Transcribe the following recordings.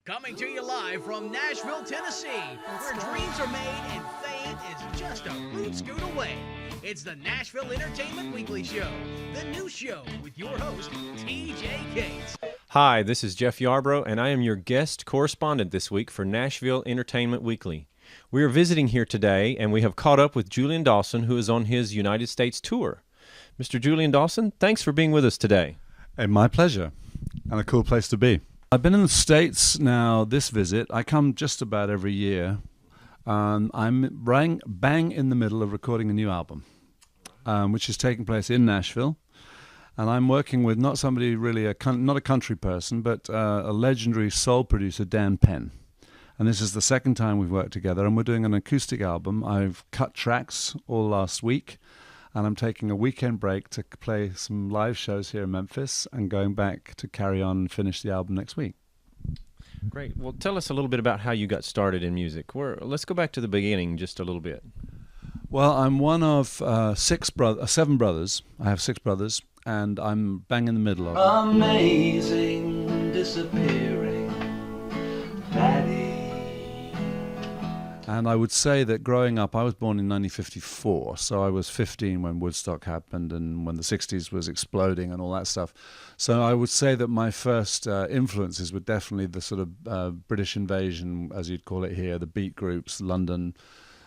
Coming to you live from Nashville, Tennessee, where dreams are made and fame is just a root scoot away. It's the Nashville Entertainment Weekly Show, the new show with your host, TJ Cates. Hi, this is Jeff Yarbrough, and I am your guest correspondent this week for Nashville Entertainment Weekly. We are visiting here today, and we have caught up with Julian Dawson, who is on his United States tour. Mr. Julian Dawson, thanks for being with us today. Hey, my pleasure, and a cool place to be. I've been in the States now this visit. I come just about every year. I'm bang in the middle of recording a new album, which is taking place in Nashville. And I'm working with not somebody really, not a country person, but a legendary soul producer, Dan Penn. And this is the second time we've worked together, and we're doing an acoustic album. I've cut tracks all last week, and I'm taking a weekend break to play some live shows here in Memphis and going back to carry on and finish the album next week. Great. Well, tell us a little bit about how you got started in music. Let's go back to the beginning just a little bit. Well, I'm one of seven brothers. I have six brothers, and I'm bang in the middle of them. Amazing, disappearing, Patty. And I would say that growing up, I was born in 1954, so I was 15 when Woodstock happened and when the 60s was exploding and all that stuff. So I would say that my first influences were definitely the sort of British invasion, as you'd call it here, the beat groups, London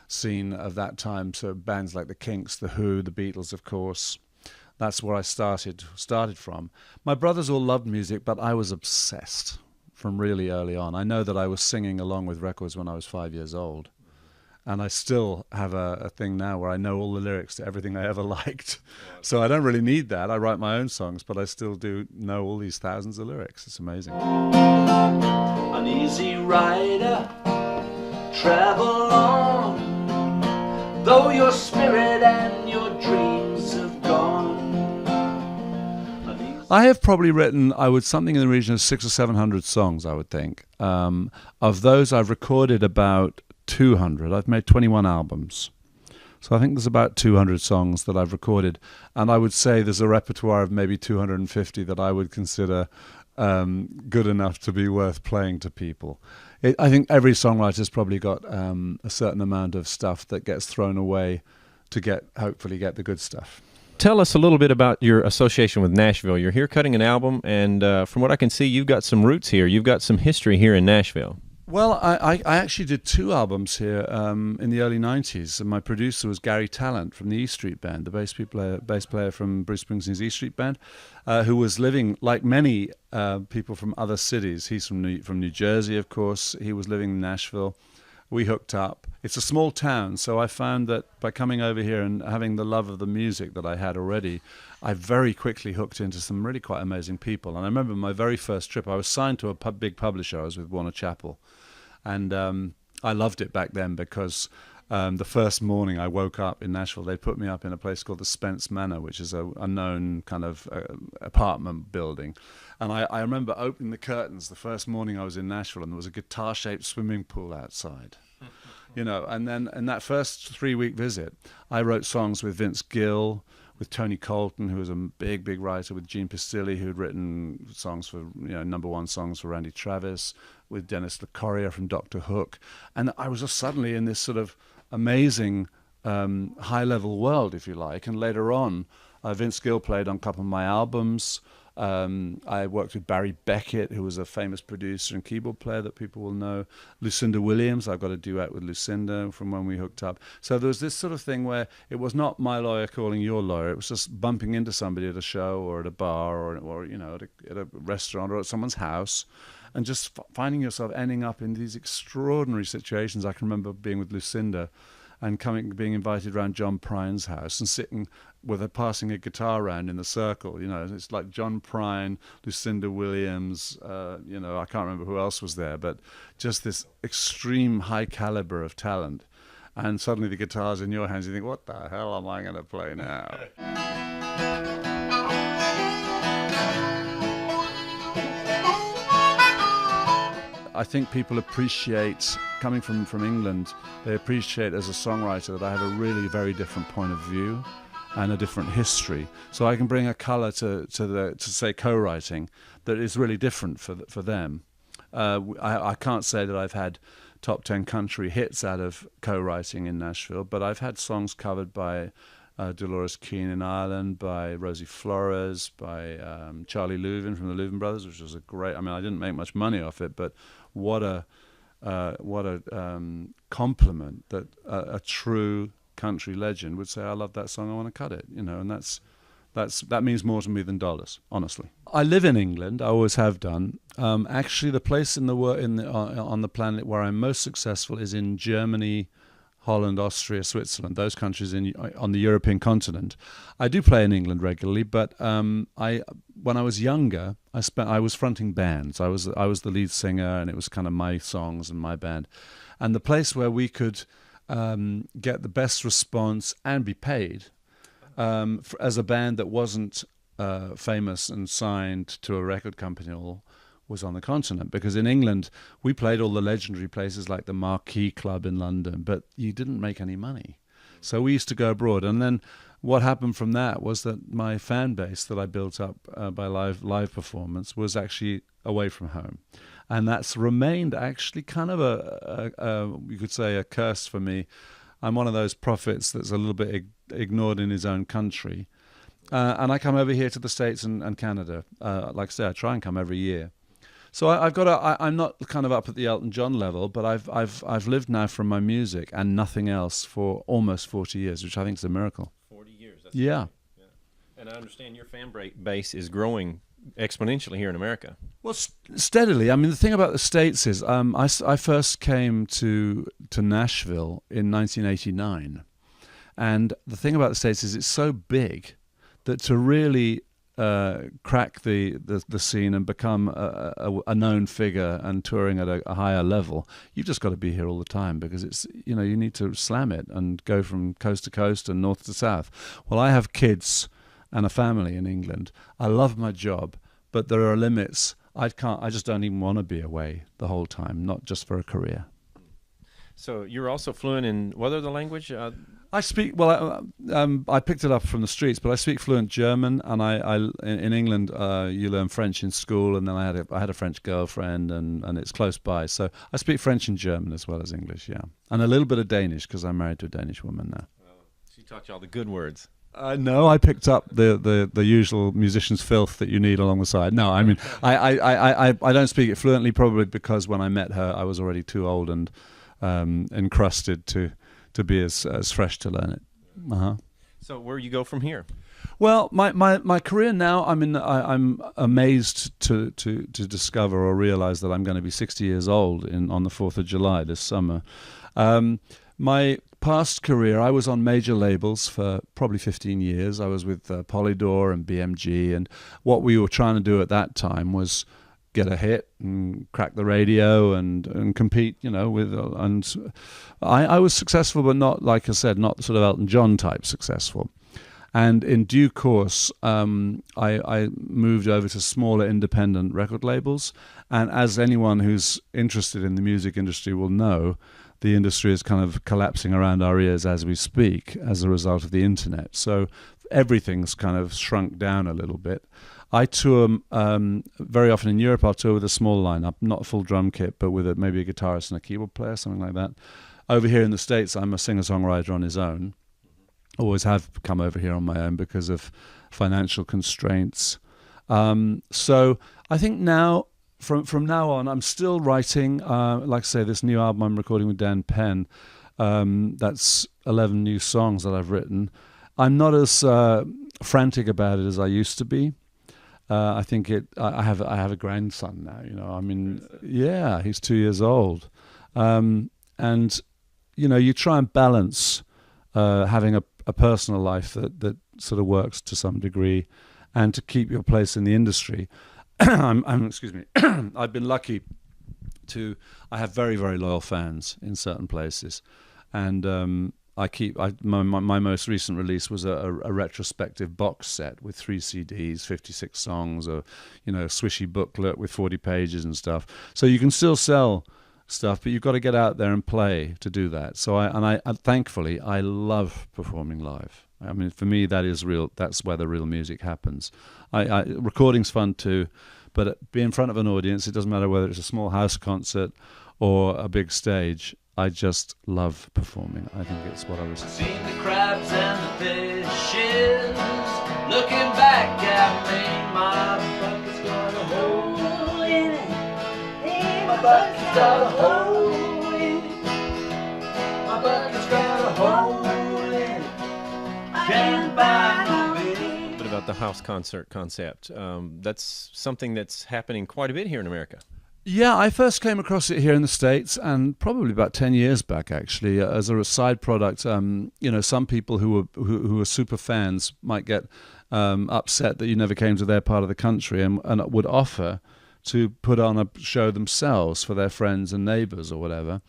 scene of that time. So bands like the Kinks, the Who, the Beatles, of course. That's where I started from. My brothers all loved music, but I was obsessed from really early on. I know that I was singing along with records when I was 5 years old. And I still have a thing now where I know all the lyrics to everything I ever liked. So I don't really need that. I write my own songs, but I still do know all these thousands of lyrics. It's amazing. An easy rider, travel on, though your spirit and your dreams have gone. I have probably written, something in the region of 600 or 700 songs, I would think. Of those, I've recorded about 200. I've made 21 albums. So I think there's about 200 songs that I've recorded. And I would say there's a repertoire of maybe 250 that I would consider good enough to be worth playing to people. I think every songwriter's probably got a certain amount of stuff that gets thrown away to hopefully get the good stuff. Tell us a little bit about your association with Nashville. You're here cutting an album, and from what I can see, you've got some roots here. You've got some history here in Nashville. Well, I actually did two albums here in the early 90s, and my producer was Gary Talent from the E Street Band, the bass player from Bruce Springsteen's E Street Band, who was living, like many people from other cities. He's from New Jersey, of course. He was living in Nashville. We hooked up. It's a small town, so I found that by coming over here and having the love of the music that I had already, I very quickly hooked into some really quite amazing people. And I remember my very first trip, I was signed to a big publisher. I was with Warner Chappell. And I loved it back then because the first morning I woke up in Nashville, they put me up in a place called the Spence Manor, which is a known kind of apartment building. And I remember opening the curtains the first morning I was in Nashville, and there was a guitar-shaped swimming pool outside. You know, and then in that first 3-week visit, I wrote songs with Vince Gill, with Tony Colton, who was a big writer, with Gene Pistilli, who had written songs for, #1 songs for Randy Travis, with Dennis LeCorrier from Dr. Hook. And I was just suddenly in this sort of amazing high-level world, if you like. And later on, Vince Gill played on a couple of my albums. I worked with Barry Beckett, who was a famous producer and keyboard player that people will know. Lucinda Williams, I've got a duet with Lucinda from when we hooked up. So there was this sort of thing where it was not my lawyer calling your lawyer. It was just bumping into somebody at a show or at a bar or at a restaurant or at someone's house, and just finding yourself ending up in these extraordinary situations. I can remember being with Lucinda and being invited around John Prine's house and sitting passing a guitar around in a circle. It's like John Prine, Lucinda Williams, I can't remember who else was there, but just this extreme high caliber of talent. And suddenly the guitar's in your hands, you think, what the hell am I going to play now? I think people appreciate, coming from England, they appreciate as a songwriter that I have a really very different point of view and a different history. So I can bring a colour to say co-writing that is really different for them. I can't say that I've had top 10 country hits out of co-writing in Nashville, but I've had songs covered by Dolores Keane in Ireland, by Rosie Flores, by Charlie Louvin from the Louvin Brothers, which was a great. I mean, I didn't make much money off it, but what a compliment that a true country legend would say, "I love that song, I want to cut it," and that means more to me than dollars, honestly. I live in England. I always have done. Actually, the place on the planet where I'm most successful is in Germany, Holland, Austria, Switzerland. Those countries on the European continent. I do play in England regularly, but when I was younger, I was fronting bands. I was the lead singer, and it was kind of my songs and my band. And the place where we could get the best response and be paid. As a band that wasn't famous and signed to a record company was on the continent, because in England we played all the legendary places like the Marquee Club in London, but you didn't make any money. So we used to go abroad, and then what happened from that was that my fan base that I built up by live performance was actually away from home, and that's remained actually kind of a you could say a curse for me. I'm one of those prophets that's a little bit ignored in his own country. And I come over here to the States and Canada. Like I say, I try and come every year. So I'm not kind of up at the Elton John level, but I've lived now from my music and nothing else for almost 40 years, which I think is a miracle. 40 years. That's yeah. Great. Yeah. And I understand your fan base is growing exponentially here in America. Well, steadily. I mean, the thing about the States is I first came to Nashville in 1989. And the thing about the States is it's so big that to really crack the scene and become a known figure and touring at a higher level, you've just got to be here all the time, because it's, you need to slam it and go from coast to coast and north to south. Well, I have kids and a family in England. I love my job, but there are limits. I just don't even want to be away the whole time, not just for a career. So you're also fluent in what other language? I speak, well, I picked it up from the streets, but I speak fluent German, and in England you learn French in school, and then I had a French girlfriend, and it's close by. So I speak French and German as well as English, yeah. And a little bit of Danish, because I'm married to a Danish woman now. She taught you all the good words. No, I picked up the usual musician's filth that you need along the side. No, I mean, I don't speak it fluently, probably because when I met her, I was already too old and encrusted to be as fresh to learn it. Uh-huh. So where you go from here? Well, my career now, I'm amazed to discover or realize that I'm going to be 60 years old on the 4th of July this summer. My past career, I was on major labels for probably 15 years. I was with Polydor and BMG, and what we were trying to do at that time was get a hit and crack the radio and compete, with, and I was successful, but not, like I said, not sort of Elton John type successful. And in due course, I moved over to smaller independent record labels. And as anyone who's interested in the music industry will know, the industry is kind of collapsing around our ears as we speak as a result of the internet. So everything's kind of shrunk down a little bit. I tour very often in Europe. I'll tour with a small lineup, not a full drum kit, but with maybe a guitarist and a keyboard player, something like that. Over here in the States, I'm a singer-songwriter on his own. Always have come over here on my own because of financial constraints. So I think now, from now on, I'm still writing. Like I say, this new album I'm recording with Dan Penn, that's 11 new songs that I've written. I'm not as frantic about it as I used to be. I think I have a grandson now. Yeah, he's 2 years old, and you try and balance having a personal life that sort of works to some degree, and to keep your place in the industry. Excuse me. I've been lucky I have very, very loyal fans in certain places, and my most recent release was a retrospective box set with 3 CDs, 56 songs, a swishy booklet with 40 pages and stuff. So you can still sell stuff, but you've got to get out there and play to do that. So I thankfully I love performing live. I mean, for me that is real. That's where the real music happens. Recording's fun too, But be in front of an audience, it doesn't matter whether it's a small house concert or a big stage. I just love performing. I think it's what I was. Seen the crabs and the fishes looking back at me. My bucket's got a hole in it. My bucket's got a hole in it. My bucket's got a hole in it. Can't buy no bit. Bit about the house concert concept. That's something that's happening quite a bit here in America. Yeah, I first came across it here in the States, and probably about 10 years back, actually, as a side product. Some people who are super fans might get upset that you never came to their part of the country, and would offer to put on a show themselves for their friends and neighbors or whatever.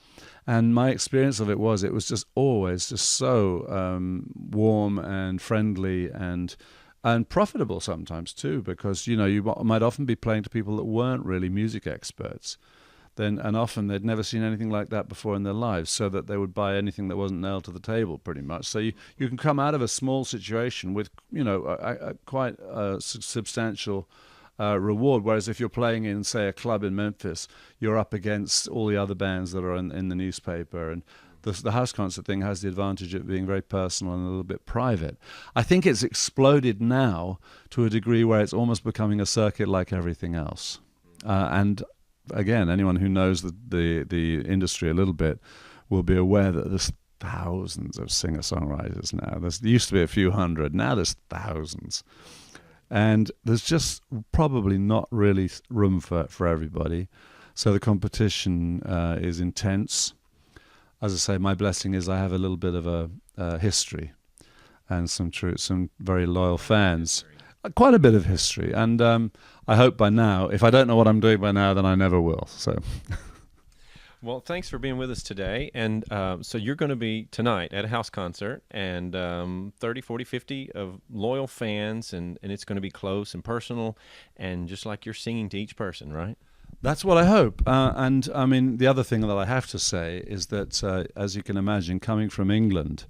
And my experience of it was just always just so warm and friendly and profitable sometimes too, because you might often be playing to people that weren't really music experts, and often they'd never seen anything like that before in their lives, so that they would buy anything that wasn't nailed to the table pretty much. So you can come out of a small situation with quite a substantial reward, whereas if you're playing in, say, a club in Memphis, you're up against all the other bands that are in the newspaper, and the house concert thing has the advantage of being very personal and a little bit private. I think it's exploded now to a degree where it's almost becoming a circuit like everything else. And again, anyone who knows the industry a little bit will be aware that there's thousands of singer-songwriters now. There used to be a few hundred. Now there's thousands. And there's just probably not really room for everybody. So the competition is intense. As I say, my blessing is I have a little bit of a history and some very loyal fans. Quite a bit of history. And I hope by now, if I don't know what I'm doing by now, then I never will. So, Well, thanks for being with us today. And so you're going to be tonight at a house concert, and 30, 40, 50 of loyal fans, and it's going to be close and personal, and just like you're singing to each person, right? that's what I hope. And I mean, the other thing that I have to say is that, as you can imagine, coming from England,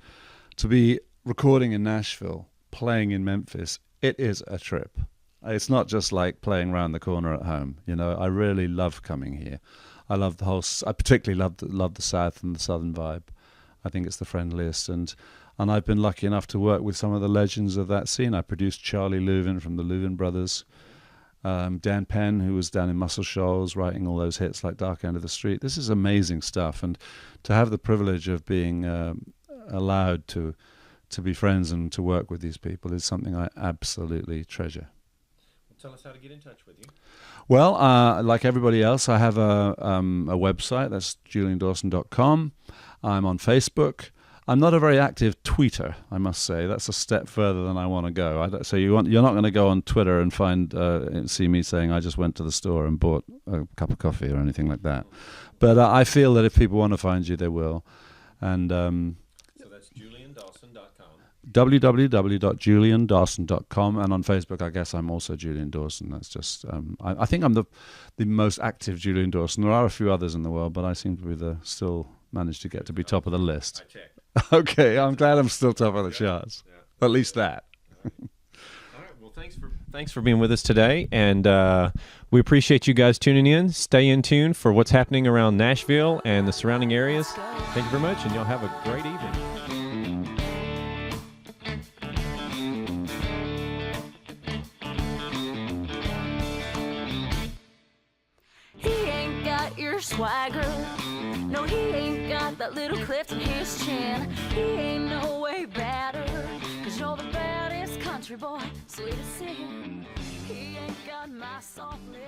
to be recording in Nashville, playing in Memphis, it is a trip. It's not just like playing around the corner at home. I really love coming here. I love I particularly love the South and the Southern vibe. I think it's the friendliest, and I've been lucky enough to work with some of the legends of that scene. I produced Charlie Louvin from the Louvin Brothers, Dan Penn, who was down in Muscle Shoals writing all those hits like Dark End of the Street. This is amazing stuff, and to have the privilege of being allowed to be friends and to work with these people is something I absolutely treasure. Tell us how to get in touch with you. Well, like everybody else, I have a website. That's juliandawson.com. I'm on Facebook. I'm not a very active tweeter, I must say. That's a step further than I want to go. So you're not going to go on Twitter and see me saying I just went to the store and bought a cup of coffee or anything like that. But I feel that if people want to find you, they will. And so that's juliandawson.com. www.juliandawson.com, and on Facebook, I guess I'm also Julian Dawson. That's just I think I'm the most active Julian Dawson. There are a few others in the world, but I seem to be still managed to get to be top of the list. I checked. Okay, I'm glad I'm still top of the charts. Yeah. At least that. All right. Well, thanks for being with us today, and we appreciate you guys tuning in. Stay in tune for what's happening around Nashville and the surrounding areas. Thank you very much, and y'all have a great evening. Swagger, no, he ain't got that little cleft in his chin. He ain't no way better, 'cause you're the baddest country boy, sweetest sin. He ain't got my soft lips.